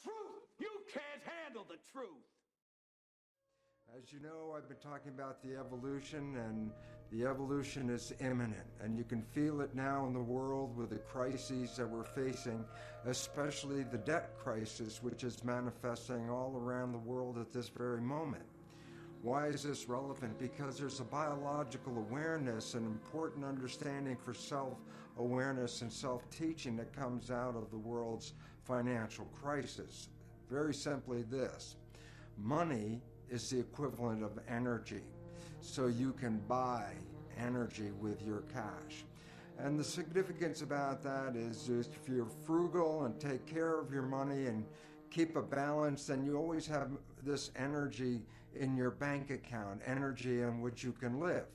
truth. You can't handle the truth. As you know, I've been talking about the evolution, and the evolution is imminent, and you can feel it now in the world with the crises that we're facing, especially the debt crisis, which is manifesting all around the world at this very moment. Why is this relevant? Because there's a biological awareness, an important understanding for self-awareness and self-teaching that comes out of the world's financial crisis. Very simply this: money is the equivalent of energy. So you can buy energy with your cash. And the significance about that is if you're frugal and take care of your money and keep a balance, then you always have this energy in your bank account, energy in which you can live.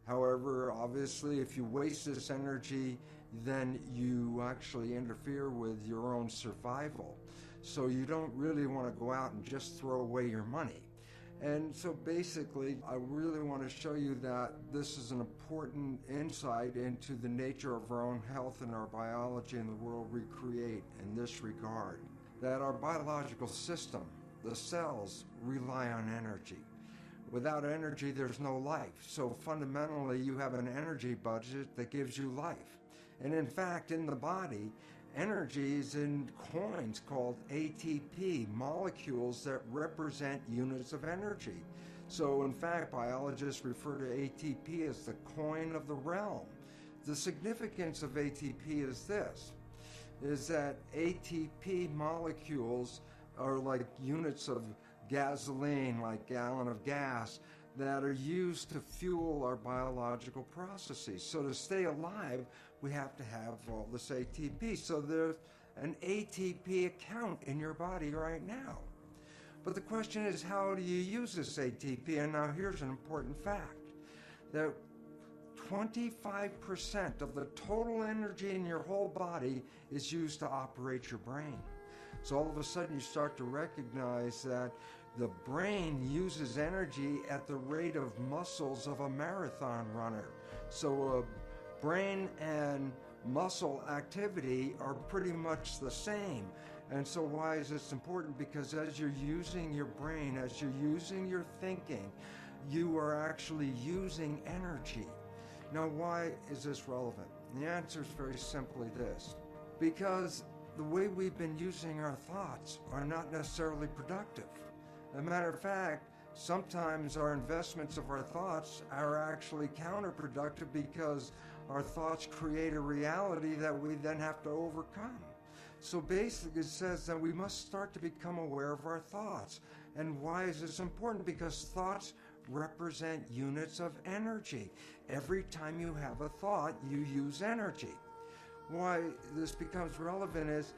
However, obviously, if you waste this energy, then you actually interfere with your own survival. So you don't really want to go out and just throw away your money. And so basically, I really want to show you that this is an important insight into the nature of our own health and our biology and the world we create in this regard. That our biological system, the cells, rely on energy. Without energy, there's no life. So fundamentally, you have an energy budget that gives you life. And in fact, in the body, energy is in coins called ATP, molecules that represent units of energy. So in fact, biologists refer to ATP as the coin of the realm. The significance of ATP is this, is that ATP molecules are like units of gasoline, like gallon of gas, that are used to fuel our biological processes. So to stay alive, we have to have all this ATP. So there's an ATP account in your body right now. But the question is, how do you use this ATP? And now here's an important fact, that 25% of the total energy in your whole body is used to operate your brain. So all of a sudden you start to recognize that the brain uses energy at the rate of muscles of a marathon runner. So brain and muscle activity are pretty much the same. And so why is this important? Because as you're using your brain, as you're using your thinking, you are actually using energy. Now, why is this relevant? The answer is very simply this: because the way we've been using our thoughts are not necessarily productive. As a matter of fact, sometimes our investments of our thoughts are actually counterproductive because our thoughts create a reality that we then have to overcome. So basically it says that we must start to become aware of our thoughts. And why is this important? Because thoughts represent units of energy. Every time you have a thought, you use energy. Why this becomes relevant is,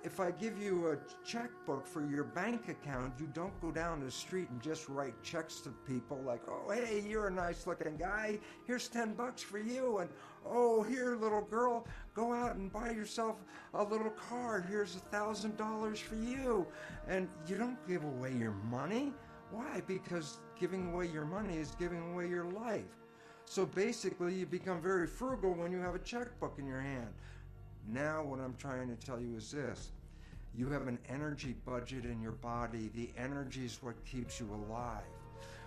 if I give you a checkbook for your bank account, you don't go down the street and just write checks to people like, oh, hey, you're a nice looking guy, here's $10 for you, and oh, here, little girl, go out and buy yourself a little car, here's $1,000 for you. And you don't give away your money. Why? Because giving away your money is giving away your life. So basically, you become very frugal when you have a checkbook in your hand. Now what I'm trying to tell you is this: you have an energy budget in your body. The energy is what keeps you alive.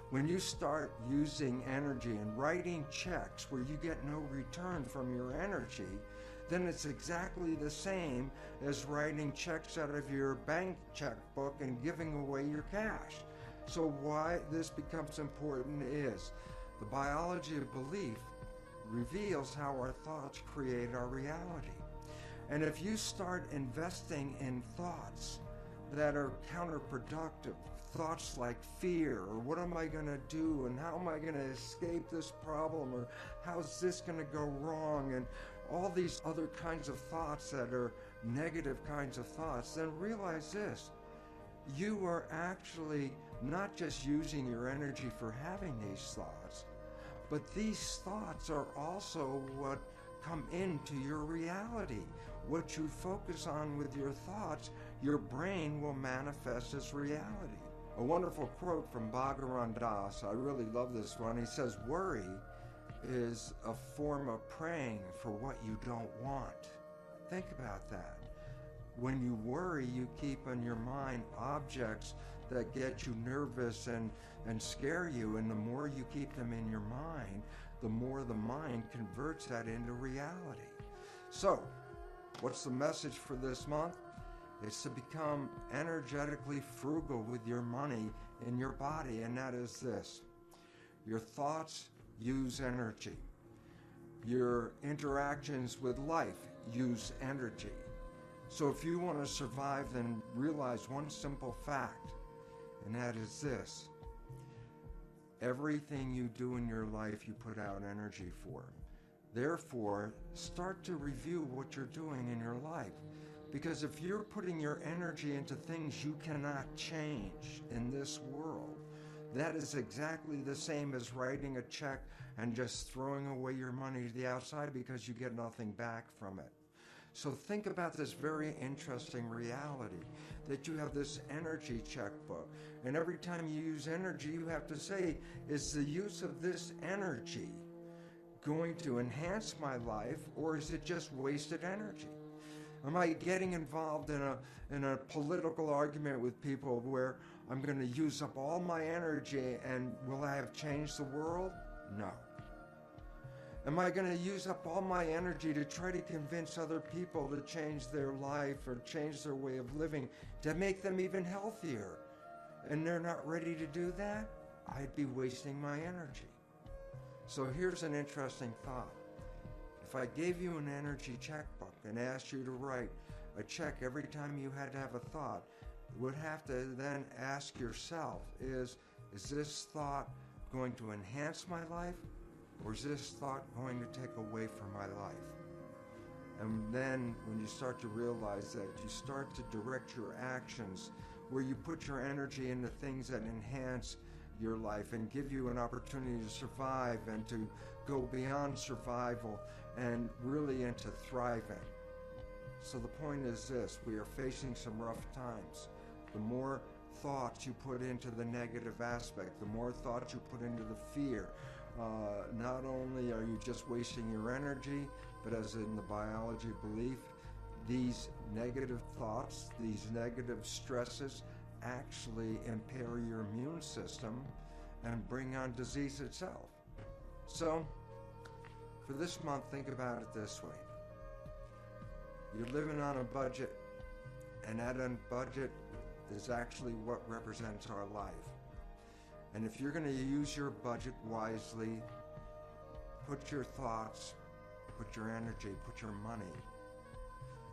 When you start using energy and writing checks where you get no return from your energy, then it's exactly the same as writing checks out of your bank checkbook and giving away your cash. So why this becomes important is the biology of belief reveals how our thoughts create our reality. And if you start investing in thoughts that are counterproductive, thoughts like fear, or what am I going to do, and how am I going to escape this problem, or how's this going to go wrong, and all these other kinds of thoughts that are negative kinds of thoughts, then realize this: you are actually not just using your energy for having these thoughts, but these thoughts are also what come into your reality. What you focus on with your thoughts, your brain will manifest as reality. A wonderful quote from Bhagavan Das, I really love this one. He says, worry is a form of praying for what you don't want. Think about that. when you worry, you keep in your mind objects that get you nervous and scare you, and the more you keep them in your mind, the more the mind converts that into reality. So, what's the message for this month? It's to become energetically frugal with your money in your body, and that is this. Your thoughts use energy. Your interactions with life use energy. So if you want to survive, then realize one simple fact, and that is this. Everything you do in your life, you put out energy for. Therefore, start to review what you're doing in your life. Because if you're putting your energy into things you cannot change in this world, that is exactly the same as writing a check and just throwing away your money to the outside because you get nothing back from it. So think about this very interesting reality that you have this energy checkbook. And every time you use energy, you have to say, is the use of this energy going to enhance my life, or is it just wasted energy? Am I getting involved in a political argument with people where I'm going to use up all my energy, and will I have changed the world? No. Am I going to use up all my energy to try to convince other people to change their life or change their way of living to make them even healthier, and they're not ready to do that? I'd be wasting my energy. So here's an interesting thought. If I gave you an energy checkbook and asked you to write a check every time you had to have a thought, you would have to then ask yourself, is this thought going to enhance my life, or is this thought going to take away from my life? And then when you start to realize that, you start to direct your actions where you put your energy into things that enhance your life and give you an opportunity to survive and to go beyond survival and really into thriving. So the point is this, we are facing some rough times. The more thoughts you put into the negative aspect, the more thoughts you put into the fear, not only are you just wasting your energy, but as in the biology belief, these negative thoughts, these negative stresses actually impair your immune system and bring on disease itself. So, for this month, think about it this way. You're living on a budget, and that budget is actually what represents our life. And if you're going to use your budget wisely, put your thoughts, put your energy, put your money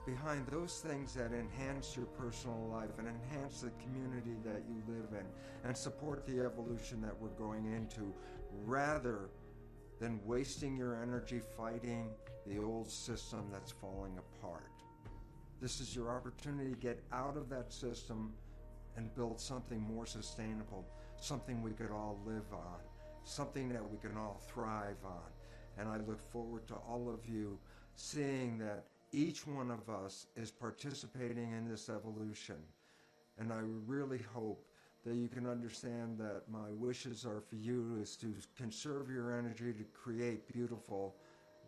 behind those things that enhance your personal life and enhance the community that you live in and support the evolution that we're going into, rather than wasting your energy fighting the old system that's falling apart. This is your opportunity to get out of that system and build something more sustainable, something we could all live on, something that we can all thrive on. And I look forward to all of you seeing that each one of us is participating in this evolution. And I really hope that you can understand that my wishes are for you is to conserve your energy to create beautiful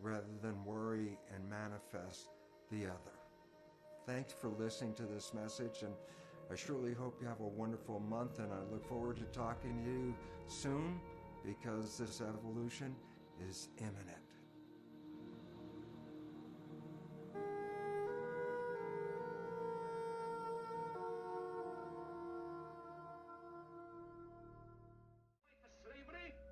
rather than worry and manifest the other. Thanks for listening to this message, and I surely hope you have a wonderful month, and I look forward to talking to you soon, because this evolution is imminent.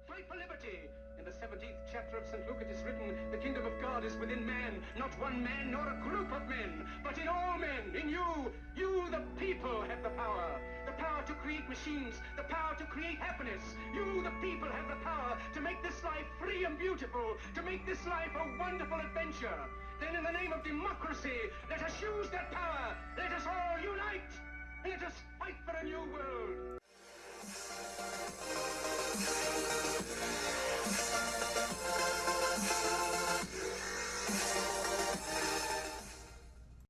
Fight for liberty. In the 17th chapter of St. Luke it is written, the kingdom of God is within man, not one man nor a group of men, but in all men, in you. You, the people, have the power to create machines, the power to create happiness. You, the people, have the power to make this life free and beautiful, to make this life a wonderful adventure. Then in the name of democracy, let us use that power. Let us all unite. Let us fight for a new